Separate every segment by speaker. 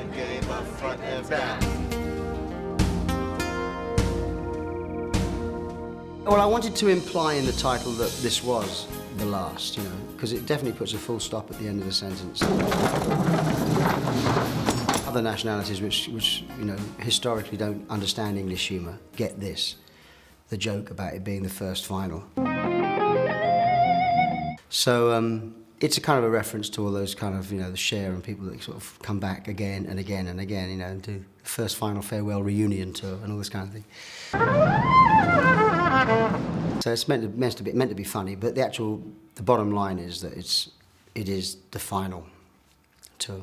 Speaker 1: one game up front and back.
Speaker 2: Well, I wanted to imply in the title that this was the last, you know, because it definitely puts a full stop at the end of the sentence. Other nationalities which you know, historically don't understand English humour get this, the joke about it being the first final. So it's a kind of a reference to all those kind of, you know, the Cher and people that sort of come back again and again and again, you know, and do the first final farewell reunion tour and all this kind of thing. So it's meant to be funny, but the bottom line is that it is the final tour.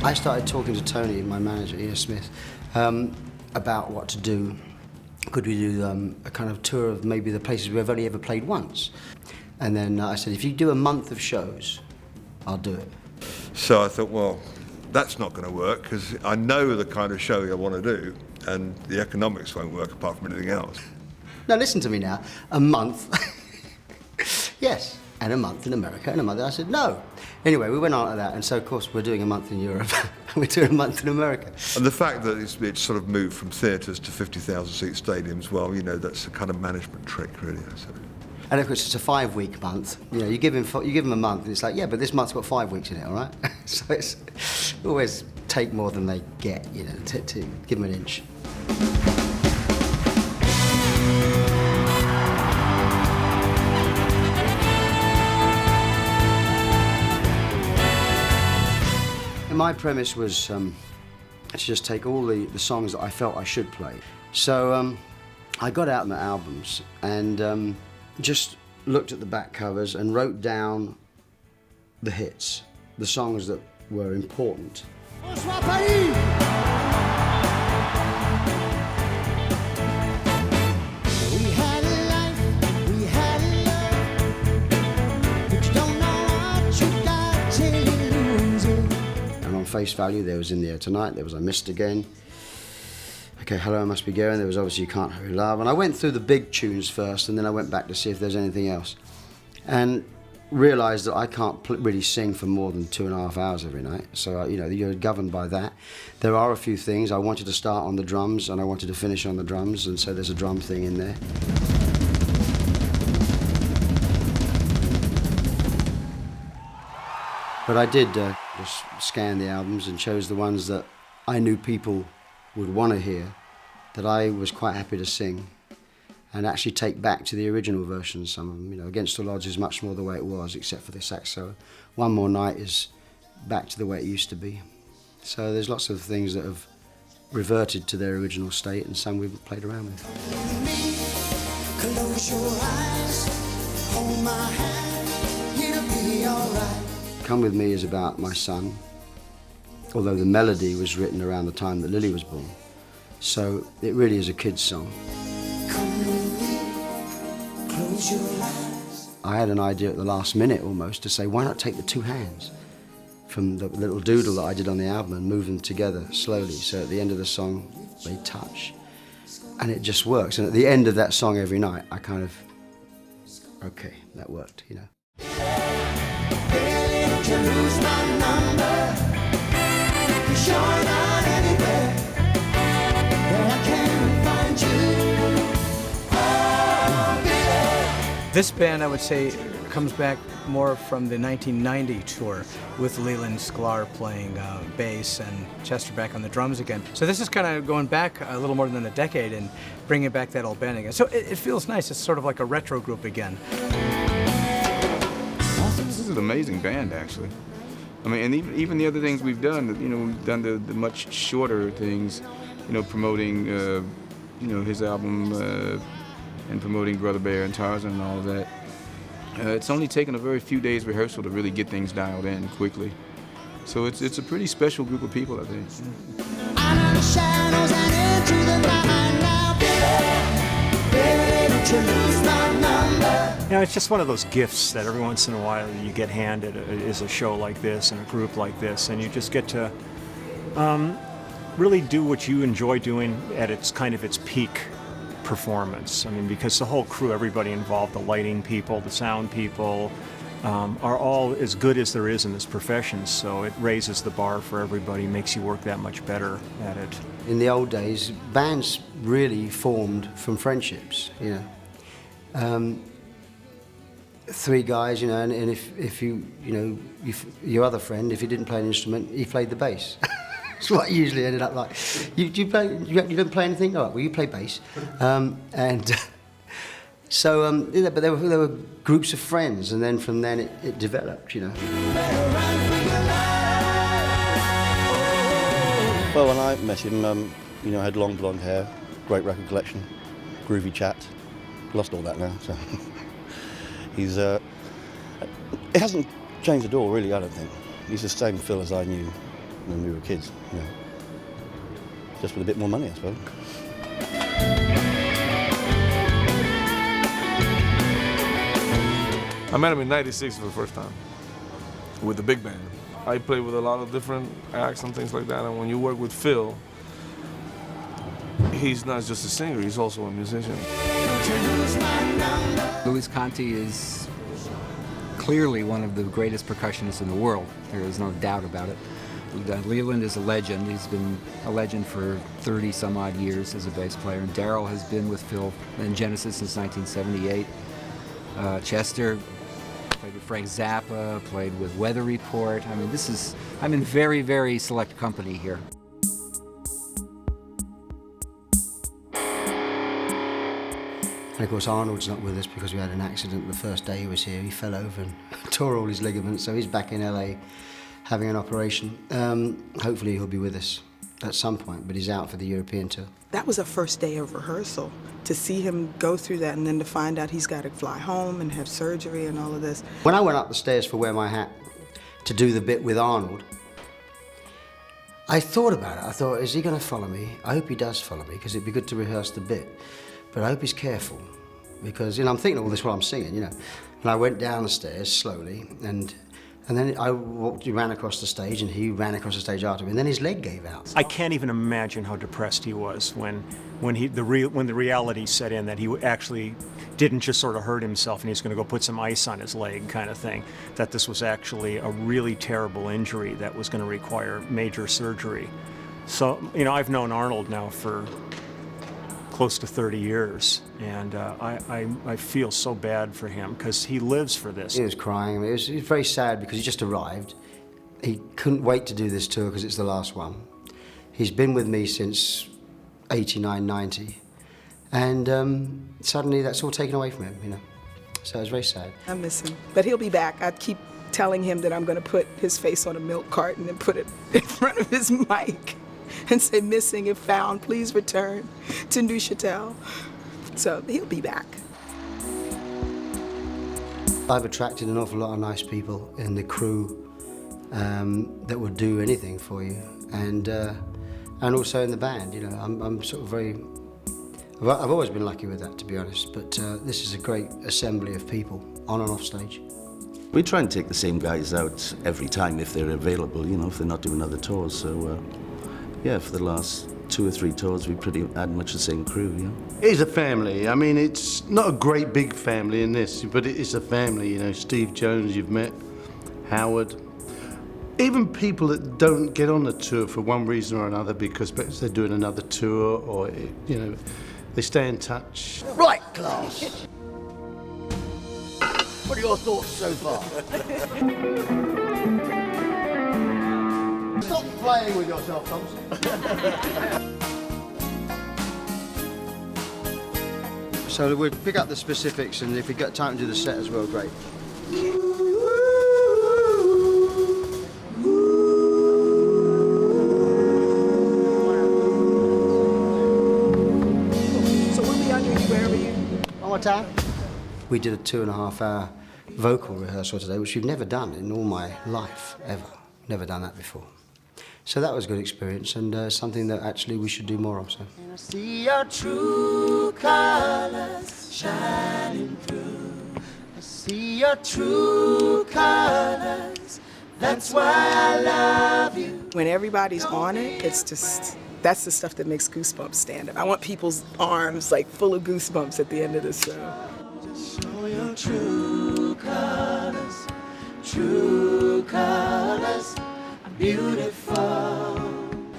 Speaker 2: I started talking to Tony, my manager, Ian Smith, about what to do. Could we do a kind of tour of maybe the places we've only ever played once? And then I said, if you do a month of shows, I'll do it.
Speaker 3: So I thought, well, that's not going to work, because I know the kind of show I want to do, and the economics won't work apart from anything else.
Speaker 2: Now listen to me now, a month, yes, and a month in America, and a month, I said, no. Anyway, we went on to that, and so of course we're doing a month in Europe, and we're doing a month in America.
Speaker 3: And the fact that it's sort of moved from theatres to 50,000 seat stadiums, well, you know, that's a kind of management trick, really. So.
Speaker 2: And of course it's a 5-week month. You know, you give him a month, and it's like, yeah, but this month's got 5 weeks in it, all right? So it's always take more than they get, you know, to give them an inch. My premise was to just take all the songs that I felt I should play. So I got out my albums and just looked at the back covers and wrote down the hits, the songs that were important. Face value, there was In the Air Tonight, there was I Missed Again, okay, Hello I Must Be Going, there was obviously You Can't Hurry Love, and I went through the big tunes first and then I went back to see if there's anything else and realised that I can't really sing for more than 2.5 hours every night, so you know, you're governed by that. There are a few things. I wanted to start on the drums and I wanted to finish on the drums, and so there's a drum thing in there. But I did just scan the albums and chose the ones that I knew people would want to hear, that I was quite happy to sing, and actually take back to the original versions. Some of them, you know, Against All Odds is much more the way it was, except for the sax solo. One More Night is back to the way it used to be. So there's lots of things that have reverted to their original state, and some we've played around with. Close your eyes, hold my hand, it'll be all right. Come With Me is about my son, although the melody was written around the time that Lily was born. So it really is a kid's song. Come with me, close your eyes. I had an idea at the last minute almost to say, why not take the two hands from the little doodle that I did on the album and move them together slowly, so at the end of the song they touch. And it just works. And at the end of that song every night, I kind of, okay, that worked, you know. To lose my number, you're not anywhere where I can find you. Oh, baby.
Speaker 4: This band, I would say, comes back more from the 1990 tour with Leland Sklar playing bass and Chester back on the drums again. So this is kind of going back a little more than a decade and bringing back that old band again. So it feels nice. It's sort of like a retro group again.
Speaker 5: This is an amazing band, actually. I mean, and even the other things we've done, you know, we've done the much shorter things, you know, promoting, you know, his album and promoting Brother Bear and Tarzan and all of that. It's only taken a very few days rehearsal to really get things dialed in quickly. So it's a pretty special group of people, I think. Yeah. The shadows and into the night now, baby, don't you lose my number.
Speaker 6: You know, it's just one of those gifts that every once in a while you get handed is a show like this and a group like this, and you just get to Really do what you enjoy doing at its peak performance. I mean, because the whole crew, everybody involved, the lighting people, the sound people, are all as good as there is in this profession. So it raises the bar for everybody, makes you work that much better at it.
Speaker 2: In the old days, bands really formed from friendships, you know. Three guys, you know, and if your other friend, if he didn't play an instrument, he played the bass. That's what it usually ended up like. You don't play anything? All right, well, you play bass. But there were groups of friends, and then from then it developed, you know.
Speaker 7: Well, when I met him, you know, I had long blonde hair, great record collection, groovy chat. Lost all that now, so he's. It hasn't changed at all, really. I don't think he's the same Phil as I knew when we were kids. You know, just with a bit more money, I suppose.
Speaker 8: I met him in '96 for the first time with the big band. I played with a lot of different acts and things like that, and when you work with Phil, he's not just a singer, he's also a musician.
Speaker 9: Luis Conte is clearly one of the greatest percussionists in the world. There is no doubt about it. Leland is a legend. He's been a legend for 30 some odd years as a bass player. And Darryl has been with Phil in Genesis since 1978. Chester played with Frank Zappa, played with Weather Report. I mean, I'm in very, very select company here.
Speaker 2: And of course Arnold's not with us because we had an accident the first day he was here. He fell over and tore all his ligaments, so he's back in LA having an operation. Hopefully he'll be with us at some point, but he's out for the European tour.
Speaker 10: That was a first day of rehearsal. To see him go through that and then to find out he's got to fly home and have surgery and all of this.
Speaker 2: When I went up the stairs for Wear My Hat to do the bit with Arnold, I thought about it. I thought, is he going to follow me? I hope he does follow me, because it'd be good to rehearse the bit. But I hope he's careful, because, you know, I'm thinking all this while I'm singing, you know. And I went down the stairs slowly, and then I ran across the stage, and he ran across the stage after me, and then his leg gave out.
Speaker 6: I can't even imagine how depressed he was when the reality set in that he actually didn't just sort of hurt himself and he's going to go put some ice on his leg kind of thing, that this was actually a really terrible injury that was going to require major surgery. So, you know, I've known Arnold now for close to 30 years, and I feel so bad for him because he lives for this.
Speaker 2: He was crying. I mean, it was very sad because he just arrived. He couldn't wait to do this tour because it's the last one. He's been with me since 89, 90, and suddenly that's all taken away from him, you know. So it was very sad.
Speaker 10: I miss him, but he'll be back. I keep telling him that I'm going to put his face on a milk carton and put it in front of his mic and say, missing if found, please return to Neuchâtel. So he'll be back.
Speaker 2: I've attracted an awful lot of nice people in the crew that would do anything for you, and also in the band. You know, I'm sort of very. I've always been lucky with that, to be honest. But this is a great assembly of people on and off stage.
Speaker 7: We try and take the same guys out every time if they're available. You know, if they're not doing other tours. So. Yeah, for the last 2 or 3 tours, we pretty had much the same crew, you know.
Speaker 1: It's a family. I mean, it's not a great big family in this, but it's a family, you know. Steve Jones, you've met, Howard. Even people that don't get on the tour for one reason or another, because perhaps they're doing another tour or, you know, they stay in touch.
Speaker 2: Right, class. What are your thoughts so far? Stop playing with yourself, Thompson. So we'll pick up the specifics, and if we get time to do the set as well, great.
Speaker 10: So we'll be under you wherever you...
Speaker 2: One more time. We did a 2.5-hour vocal rehearsal today, which we've never done in all my life, ever. Never done that before. So that was a good experience, and something that actually we should do more of. So. And I see your true colors shining through. I see your true colors
Speaker 10: That's why I love you. When everybody's on it, it's just, that's the stuff that makes Goosebumps stand up. I want people's arms like full of goosebumps at the end of the show. Just show your true colors are beautiful.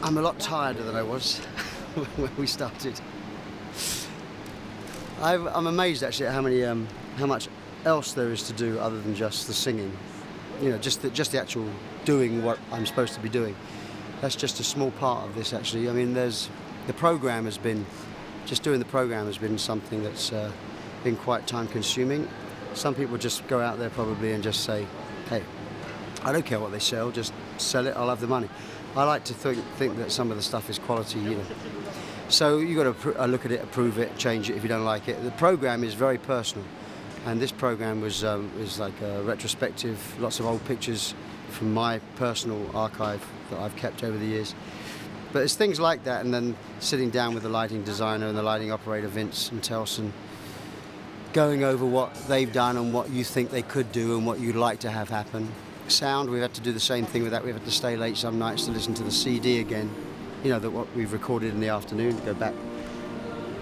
Speaker 2: I'm a lot tireder than I was when we started. I'm amazed actually at how much else there is to do other than just the singing. You know, just the actual doing what I'm supposed to be doing. That's just a small part of this actually. I mean, the program has been, just doing the program has been something that's been quite time consuming. Some people just go out there probably and just say, hey, I don't care what they sell, just sell it, I'll have the money. I like to think that some of the stuff is quality, you know. So you've got to look at it, approve it, change it if you don't like it. The program is very personal, and this program is like a retrospective, lots of old pictures from my personal archive that I've kept over the years. But it's things like that, and then sitting down with the lighting designer and the lighting operator, Vince and Telson, going over what they've done and what you think they could do and what you'd like to have happen. Sound, we've had to do the same thing with that. We've had to stay late some nights to listen to the CD again. You know, that what we've recorded in the afternoon, to go back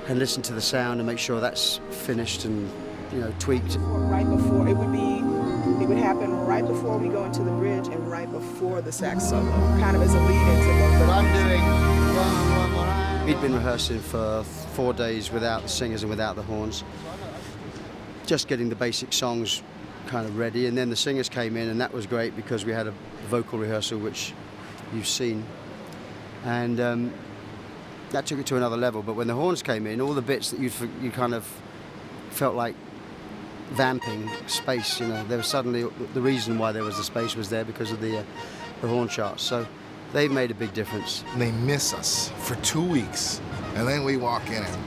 Speaker 2: and listen to the sound and make sure that's finished and, you know, tweaked.
Speaker 10: Right before, it would happen right before we go into the bridge and right before the sax solo, kind of as a lead into what I'm doing.
Speaker 2: We'd been rehearsing for 4 days without the singers and without the horns, just getting the basic songs kind of ready, and then the singers came in, and that was great because we had a vocal rehearsal which you've seen, and that took it to another level. But when the horns came in, all the bits that you kind of felt like vamping space, you know, there was suddenly the reason why there was the space was there because of the horn charts. So they've made a big difference.
Speaker 11: They miss us for 2 weeks, and then we walk in and,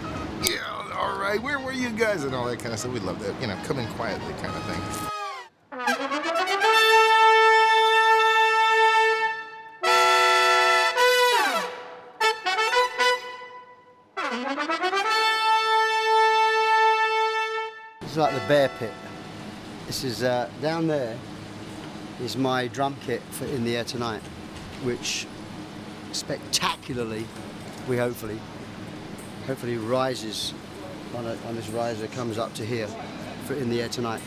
Speaker 11: yeah, all right, where were you guys, and all that kind of stuff. We love that, you know, come in quietly kind of thing.
Speaker 2: It's like the bear pit. This is down there is my drum kit for In the Air Tonight, which spectacularly, we hopefully rises on this riser, comes up to here for In the Air Tonight.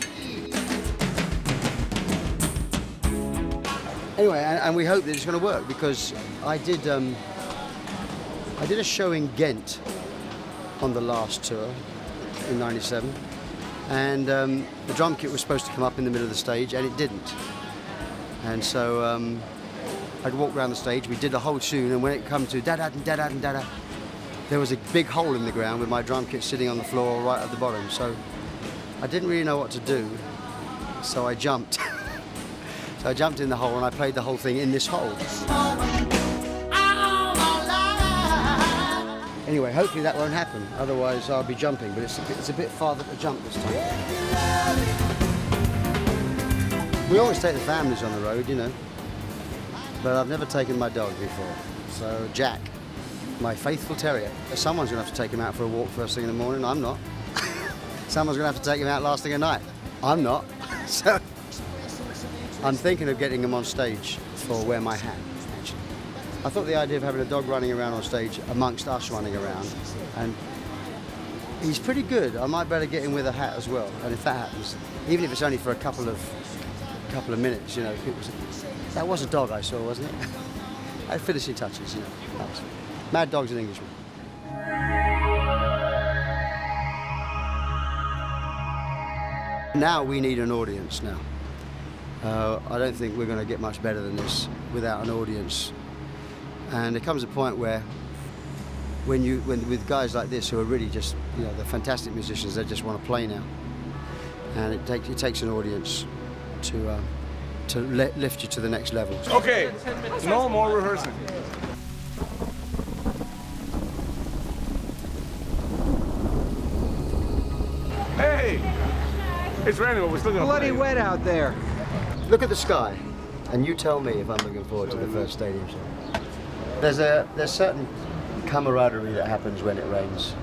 Speaker 2: Anyway, and we hope that it's going to work, because I did a show in Ghent on the last tour in '97, and the drum kit was supposed to come up in the middle of the stage, and it didn't. And so I'd walk around the stage, we did the whole tune, and when it come to da-da and da-da and da-da, there was a big hole in the ground with my drum kit sitting on the floor right at the bottom. So I didn't really know what to do, so I jumped. So I jumped in the hole and I played the whole thing in this hole. Anyway, hopefully that won't happen, otherwise I'll be jumping, but it's a bit farther to jump this time. We always take the families on the road, you know, but I've never taken my dog before. So Jack, my faithful terrier, someone's going to have to take him out for a walk first thing in the morning. I'm not. Someone's going to have to take him out last thing at night. I'm not. So I'm thinking of getting him on stage for Wear My Hat, actually. I thought the idea of having a dog running around on stage amongst us running around, and he's pretty good. I might better get him with a hat as well. And if that happens, even if it's only for a couple of minutes, you know, that was a dog I saw, wasn't it? Finishing touches, you know. Mad Dog's an Englishman. Now we need an audience now. I don't think we're going to get much better than this without an audience. And there comes a point where when with guys like this who are really just, you know, they're fantastic musicians, they just want to play now. And it takes an audience to lift you to the next level.
Speaker 8: Okay, no more rehearsing. Hey! It's raining, but we're still gonna
Speaker 9: Bloody wet out there.
Speaker 2: Look at the sky, and you tell me if I'm looking forward to the first stadium show. There's certain camaraderie that happens when it rains.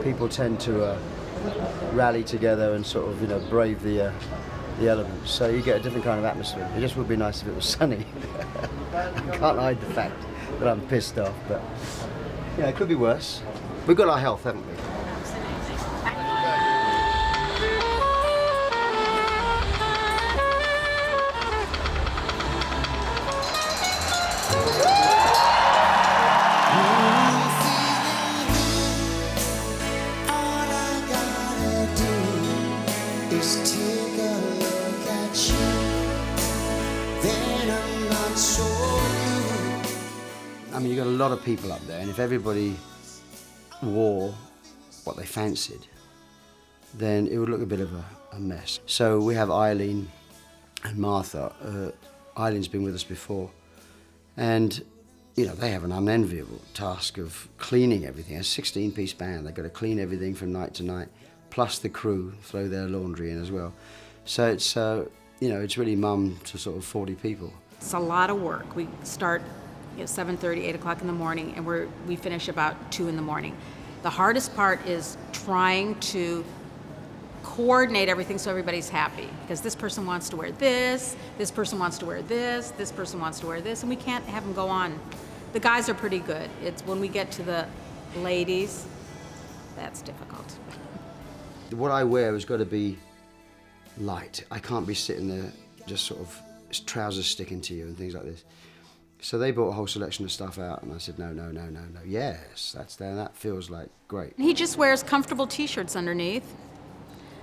Speaker 2: People tend to rally together and sort of, you know, brave the the elements, so you get a different kind of atmosphere. It just would be nice if it was sunny. I can't hide the fact that I'm pissed off, but yeah, it could be worse. We've got our health, haven't we? I mean, you got a lot of people up there, and if everybody wore what they fancied, then it would look a bit of a mess. So we have Eileen and Martha. Eileen's been with us before, and you know, they have an unenviable task of cleaning everything. A 16-piece band, they've got to clean everything from night to night, plus the crew throw their laundry in as well. So it's you know, it's really mum to sort of 40 people.
Speaker 12: It's a lot of work. We start at 7:30, 8 o'clock in the morning, and we finish about 2 in the morning. The hardest part is trying to coordinate everything so everybody's happy, because this person wants to wear this person wants to wear this person wants to wear this, and we can't have them go on. The guys are pretty good. It's when we get to the ladies, that's difficult.
Speaker 2: What I wear has got to be light. I can't be sitting there just sort of trousers sticking to you and things like this. So they brought a whole selection of stuff out, and I said, no. Yes, that's there. That feels like great.
Speaker 12: He just wears comfortable T-shirts underneath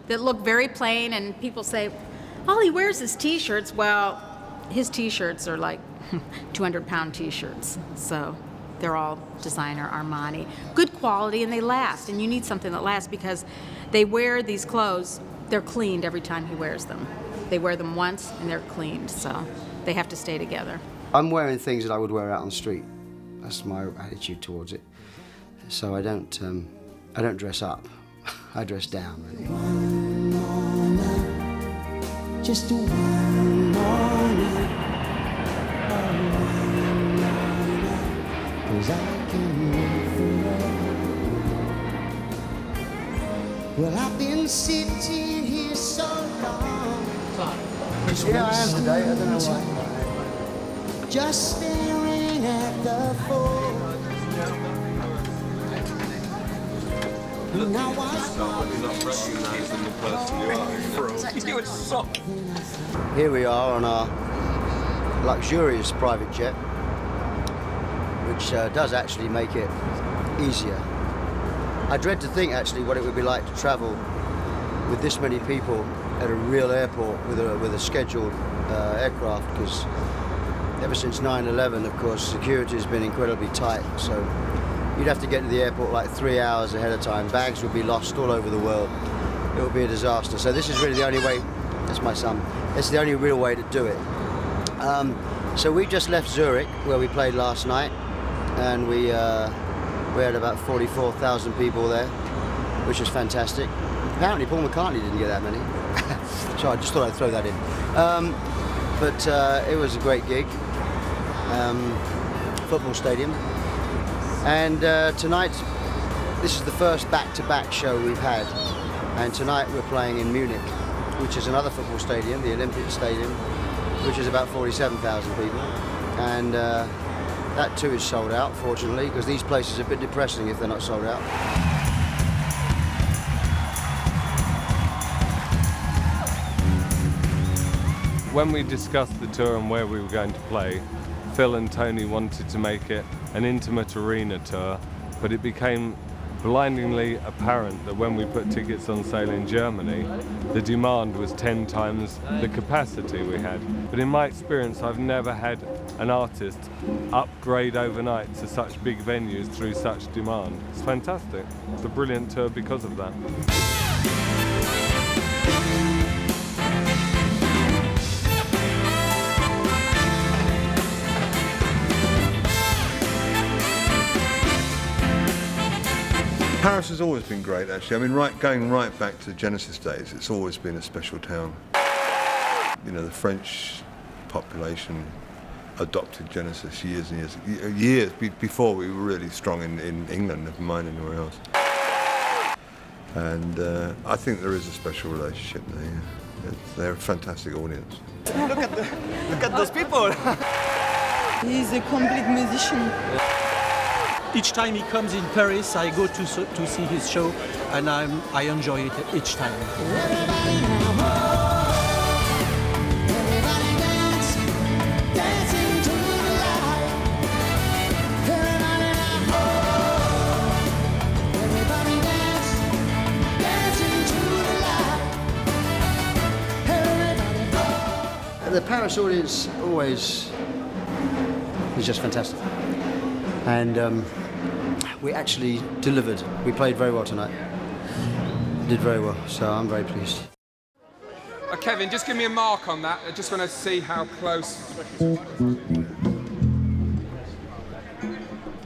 Speaker 12: that look very plain, and people say, all he wears is T-shirts. Well, his T-shirts are like 200-pound T-shirts, so they're all designer Armani. Good quality, and they last, and you need something that lasts, because they wear these clothes, they're cleaned every time he wears them. They wear them once, and they're cleaned, so they have to stay together. I'm
Speaker 2: wearing things that I would wear out on the street. That's my attitude towards it. So I don't dress up. I dress down, really. One more night, just one more night, one more night, 'cause I can live forever. Well, I've been sitting here so long. Yeah, I am today. I don't know why. Just staring at the floor. Now here we are on our luxurious private jet, which does actually make it easier. I dread to think actually what it would be like to travel with this many people at a real airport with a scheduled aircraft, because ever since 9/11, of course, security has been incredibly tight, so you'd have to get to the airport like 3 hours ahead of time. Bags would be lost all over the world. It would be a disaster. So this is really the only way, that's my son, it's the only real way to do it. So we just left Zurich, where we played last night, and we had about 44,000 people there, which was fantastic. Apparently Paul McCartney didn't get that many, so I just thought I'd throw that in. But it was a great gig, football stadium. And tonight, this is the first back-to-back show we've had. And tonight we're playing in Munich, which is another football stadium, the Olympic Stadium, which is about 47,000 people. And that too is sold out, fortunately, because these places are a bit depressing if they're not sold out.
Speaker 13: When we discussed the tour and where we were going to play, Phil and Tony wanted to make it an intimate arena tour, but it became blindingly apparent that when we put tickets on sale in Germany, the demand was 10 times the capacity we had. But in my experience, I've never had an artist upgrade overnight to such big venues through such demand. It's fantastic. It's a brilliant tour because of that.
Speaker 3: Paris has always been great, actually. I mean, going right back to the Genesis days, it's always been a special town. You know, the French population adopted Genesis years and years before we were really strong in England, never mind anywhere else. And I think there is a special relationship there. Yeah. They're a fantastic audience.
Speaker 14: Look at those people.
Speaker 15: He's a complete musician.
Speaker 16: Each time he comes in Paris, I go to see his show, and I enjoy it each time.
Speaker 2: The Paris audience always was just fantastic. And we actually delivered. We played very well tonight. Did very well, so I'm very pleased.
Speaker 17: Kevin, just give me a mark on that. I just want to see how close.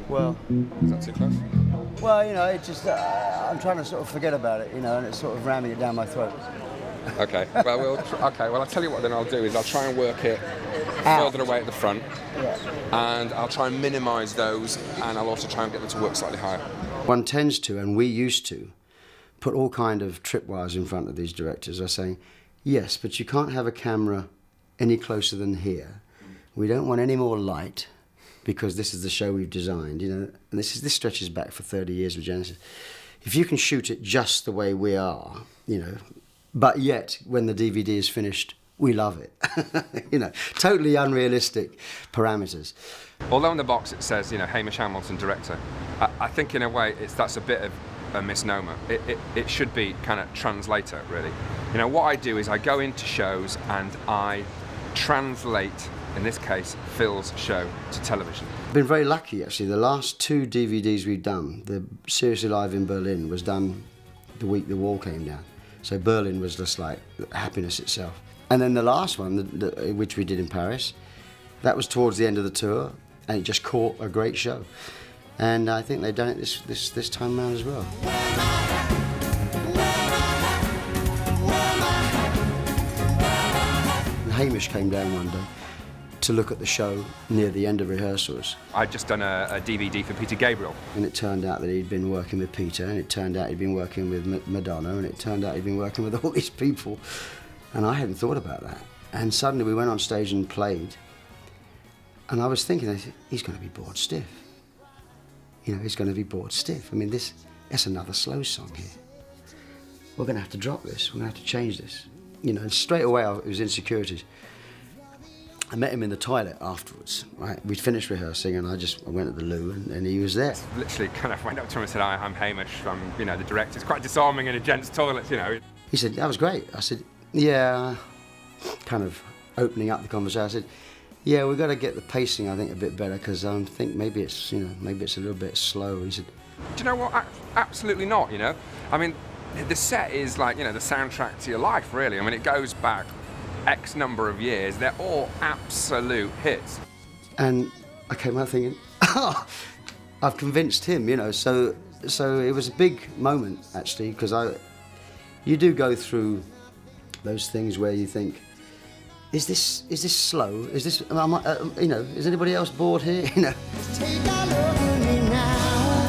Speaker 2: Well,
Speaker 17: is that too close?
Speaker 2: Well, you know, it just I'm trying to sort of forget about it, you know, and it's sort of ramming it down my throat.
Speaker 17: Okay. Well, I'll tell you what. Then I'll do is I'll try and work it further away at the front, and I'll try and minimise those, and I'll also try and get them to work slightly higher.
Speaker 2: One tends to, and we used to, put all kind of tripwires in front of these directors by saying, yes, but you can't have a camera any closer than here. We don't want any more light because this is the show we've designed, you know. And this stretches back for 30 years with Genesis. If you can shoot it just the way we are, you know, but yet when the DVD is finished, we love it. You know, totally unrealistic parameters.
Speaker 17: Although on the box it says, you know, Hamish Hamilton, director, I think in a way that's a bit of a misnomer. It should be kind of translator, really. You know, what I do is I go into shows and I translate, in this case, Phil's show to television.
Speaker 2: I've been very lucky, actually. The last 2 DVDs we've done, the Seriously Live in Berlin was done the week the wall came down. So Berlin was just like happiness itself. And then the last one, which we did in Paris, that was towards the end of the tour, and it just caught a great show. And I think they've done it this time around as well. Hamish came down one day to look at the show near the end of rehearsals.
Speaker 17: I'd just done a DVD for Peter Gabriel.
Speaker 2: And it turned out that he'd been working with Peter, and it turned out he'd been working with Madonna, and it turned out he'd been working with all these people. And I hadn't thought about that. And suddenly we went on stage and played. And I was thinking, he's going to be bored stiff. You know, he's going to be bored stiff. I mean, that's another slow song here. We're going to have to drop this. We're going to have to change this. You know, and straight away it was insecurities. I met him in the toilet afterwards, right? We'd finished rehearsing and I went to the loo and he was there.
Speaker 17: Literally kind of went up to him and said, I'm Hamish, I'm, you know, the director. It's quite disarming in a gents' toilet, you know.
Speaker 2: He said, that was great. I said, yeah, kind of opening up the conversation. I said, yeah, we've got to get the pacing, I think, a bit better because I think maybe it's, you know, maybe it's a little bit slow. He said,
Speaker 17: do you know what? Absolutely not, you know. I mean, the set is like, you know, the soundtrack to your life, really. I mean, it goes back X number of years. They're all absolute hits.
Speaker 2: And I came out thinking, I've convinced him, you know. So it was a big moment, actually, because you do go through those things where you think, is this slow? Is this, you know, is anybody else bored here? You know.
Speaker 18: Take a look at me now,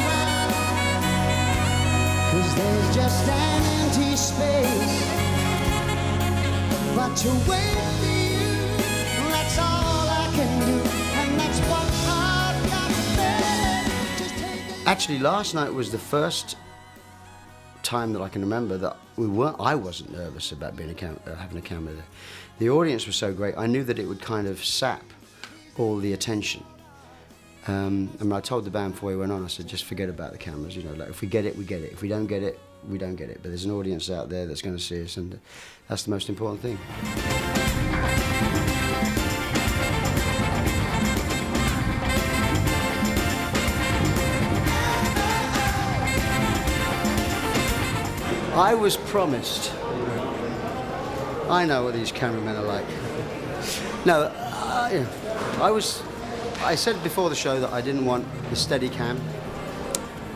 Speaker 18: 'cause there's just an empty space, but to wait for you, that's all I can do, and that's what I've got to bear.
Speaker 2: Actually, last night was the first time that I can remember that I wasn't nervous about being having a camera there. The audience was so great, I knew that it would kind of sap all the attention. And I told the band before we went on, I said, just forget about the cameras, you know, like if we get it, we get it. If we don't get it, we don't get it. But there's an audience out there that's going to see us, and that's the most important thing. I was promised. I know what these cameramen are like. No, you know, I said before the show that I didn't want the Steadicam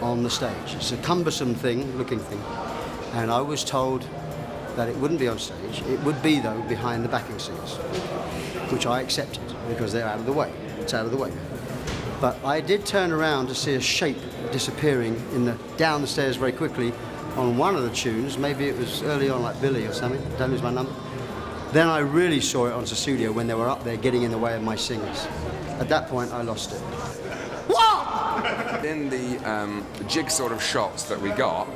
Speaker 2: on the stage. It's a cumbersome looking thing. And I was told that it wouldn't be on stage. It would be, though, behind the backing singers, which I accepted because they're out of the way. It's out of the way. But I did turn around to see a shape disappearing down the stairs very quickly on one of the tunes. Maybe it was early on, like Billy or something. Don't lose my number. Then I really saw it on Sussudio when they were up there getting in the way of my singers. At that point, I lost it.
Speaker 17: In the jig sort of shots that we got,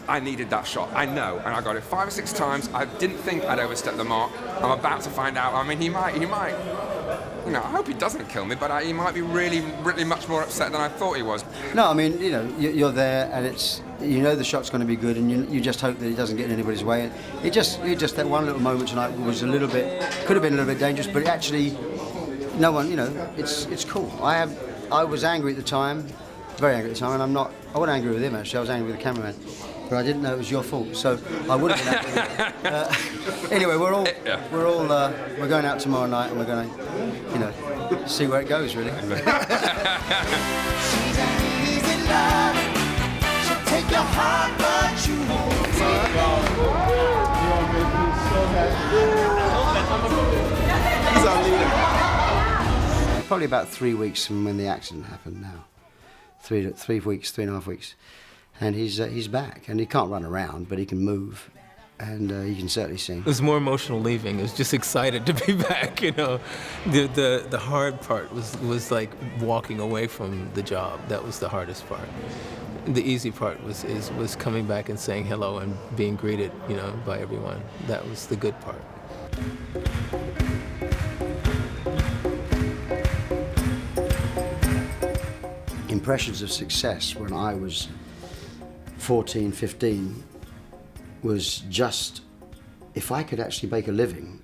Speaker 17: I needed that shot. I know, and I got it 5 or 6 times. I didn't think I'd overstepped the mark. I'm about to find out. I mean, he might. You know, I hope he doesn't kill me, but he might be really much more upset than I thought he was.
Speaker 2: No, I mean, you know, you're there, and you know the shot's going to be good, and you just hope that it doesn't get in anybody's way. And it just that one little moment tonight was could have been a little bit dangerous, but actually, no one, you know, it's cool. I was angry at the time, very angry at the time, and I wasn't angry with him actually. I was angry with the cameraman, but I didn't know it was your fault, so I would have been angry. Anyway, we're going out tomorrow night, and we're going to, you know, see where it goes, really.
Speaker 18: She's an easy love. She'll take your heart, but you won't take
Speaker 2: He's our leader. Probably about 3 weeks from when the accident happened now. 3 weeks, 3.5 weeks. And he's back, and he can't run around, but he can move, and he can certainly sing.
Speaker 19: It was more emotional leaving. I was just excited to be back, you know. The hard part was like walking away from the job. That was the hardest part. The easy part was coming back and saying hello and being greeted, you know, by everyone. That was the good part.
Speaker 2: Impressions of success when I was 14, 15 was just, if I could actually make a living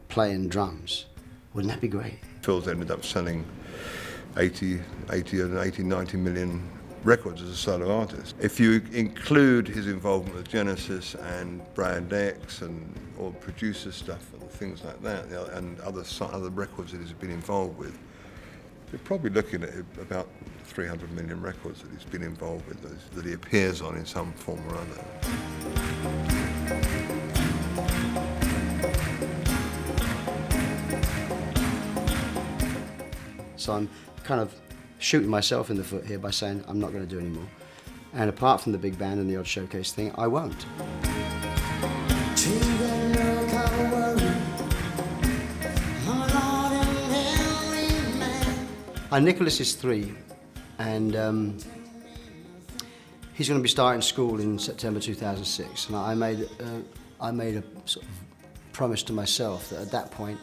Speaker 2: playing drums, wouldn't that be great?
Speaker 3: Phil's ended up selling 90 million records as a solo artist. If you include his involvement with Genesis and Brand X and all producer stuff and things like that, you know, and other records that he's been involved with, you're probably looking at about 300 million records that he's been involved with, that he appears on in some form or other.
Speaker 2: So I'm kind of shooting myself in the foot here by saying I'm not going to do any more. And apart from the big band and the odd showcase thing, I won't. Nicholas is 3, and he's going to be starting school in September 2006. And I made a sort of promise to myself that at that point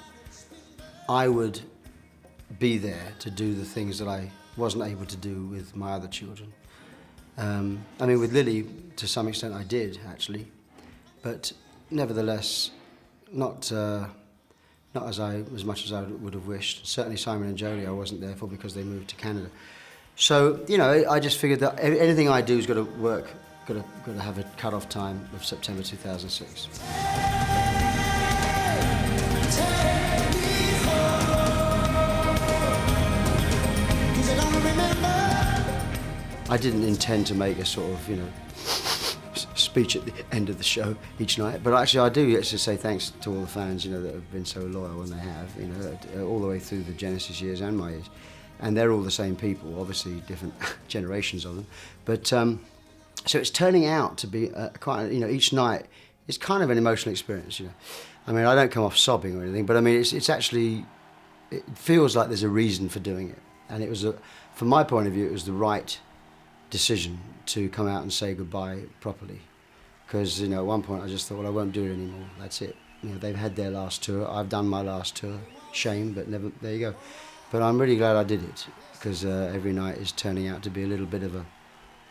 Speaker 2: I would be there to do the things that I wasn't able to do with my other children. I mean, with Lily, to some extent, I did actually, but nevertheless, not as much as I would have wished. Certainly Simon and Jodie I wasn't there for because they moved to Canada. So, you know, I just figured that anything I do has got to work, got to have a cut-off time of September 2006. I didn't intend to make a sort of, you know, speech at the end of the show each night, but actually I do actually say thanks to all the fans, you know, that have been so loyal, and they have, you know, all the way through the Genesis years and my years, and they're all the same people, obviously different generations of them, but so it's turning out to be quite, you know, each night is kind of an emotional experience, you know. I mean, I don't come off sobbing or anything, but I mean, it's actually, it feels like there's a reason for doing it, and it was, from my point of view, it was the right decision to come out and say goodbye properly. Because, you know, at one point I just thought, well, I won't do it anymore, that's it. You know, they've had their last tour, I've done my last tour, shame, but never, there you go. But I'm really glad I did it, because every night is turning out to be a little bit of a,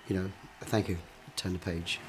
Speaker 2: you know, thank you, turn the page.